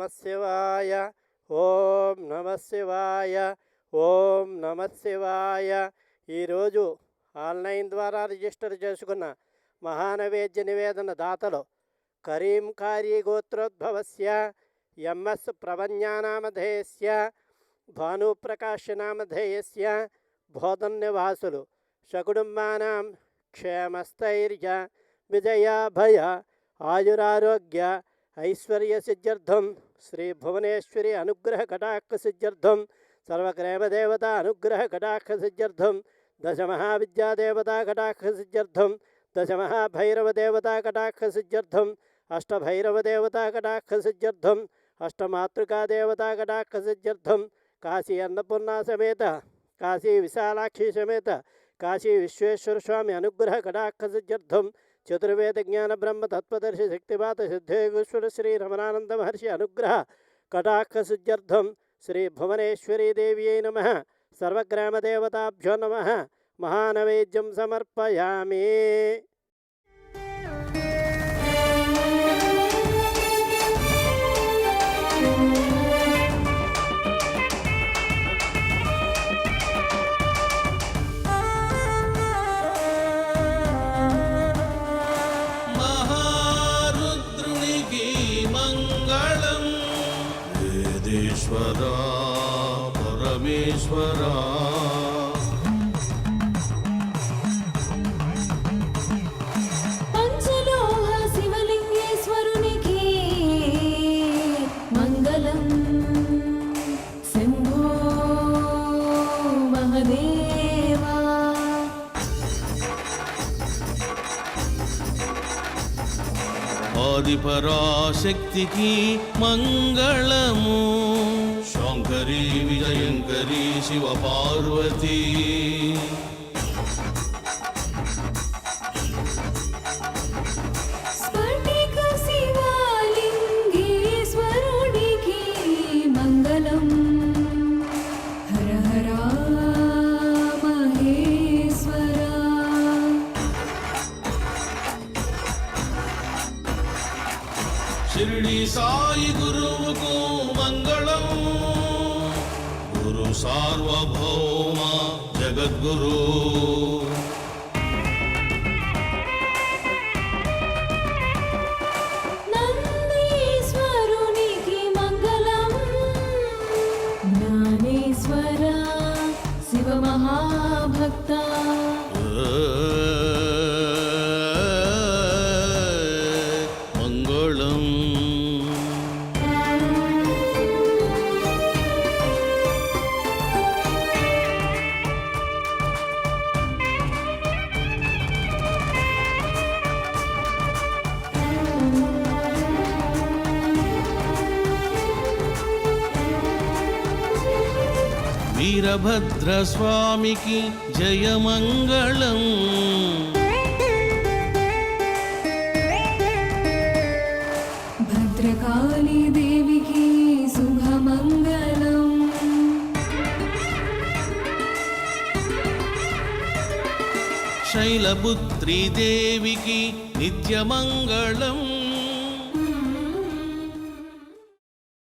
నమః శివాయ, ఓం నమః శివాయ, ఓం నమః శివాయ. ఈరోజు ఆన్లైన్ ద్వారా రిజిస్టర్ చేసుకున్న మహానైవేద్య నివేదన దాతలు కరీం కారీ గోత్రోద్భవస్య ఎంఎస్ ప్రవజ్ఞానామధేయస్య భానుప్రకాశనామధేయస్య బోధన్యవాసులు సకుటుంబానాం క్షేమస్థైర్య విజయాభయ ఆయురారోగ్య ఐశ్వర్య సిద్ధ్యర్థం శ్రీ భువనేశ్వరి అనుగ్రహ కటాక్ష సిద్ధ్యర్థం సర్వగ్రామదేవత అనుగ్రహ కటాక్ష సిద్ధ్యర్థం దశమహావిద్యాదేవతా కటాక్ష సిద్ధ్యర్థం దశమహాభైరవదేవతా కటాక్ష సిద్ధ్యర్థం అష్టభైరవదేవతా కటాక్ష సిద్ధ్యర్థం అష్టమాతృకాదేవతా కటాక్ష సిద్ధ్యర్థం కాశీ అన్నపూర్ణ సమేత కాశీ విశాలాక్షి సమేత కాశీ విశ్వేశ్వర స్వామి అనుగ్రహ కటాక్ష సిద్ధ్యర్థం చతుర్వేద జ్ఞాన బ్రహ్మ తత్వదర్శి శక్తిపాత సిద్ధేశ్వర శ్రీ రమణానంద మహర్షి అనుగ్రహ కటాక్ష సిద్ధ్యర్థం శ్రీ భువనేశ్వరీ దేవ్యై నమః సర్వగ్రామదేవతాభ్యో నమః మహానైవేద్యం సమర్పయామి. మహారుద్రునికి మంగళం వేదేశ్వరా పరమేశ్వరా పంచలోహ శివలింగేశ్వరునికి మంగళం శంభో మహదేవా. ఆదిపరాశక్తికి మంగళము శంకరీ విజయంకరీ శివ పార్వతీ స్ఫటిక శివలింగేశ్వరునికి మంగళం హర హర మహేశ్వరా. షిరిడి సాయి గురువుకు మంగళం గురు సార్వభౌమ జగద్గురు నందీశ్వరునికి మంగళం జ్ఞానేశ్వర శివ మహాభక్త. మంగళం వీరభద్ర స్వామికి జయమంగళం భద్రకాళీ దేవికి శుభమంగళం. శైలపుత్రీ దేవికి నిత్యమంగళం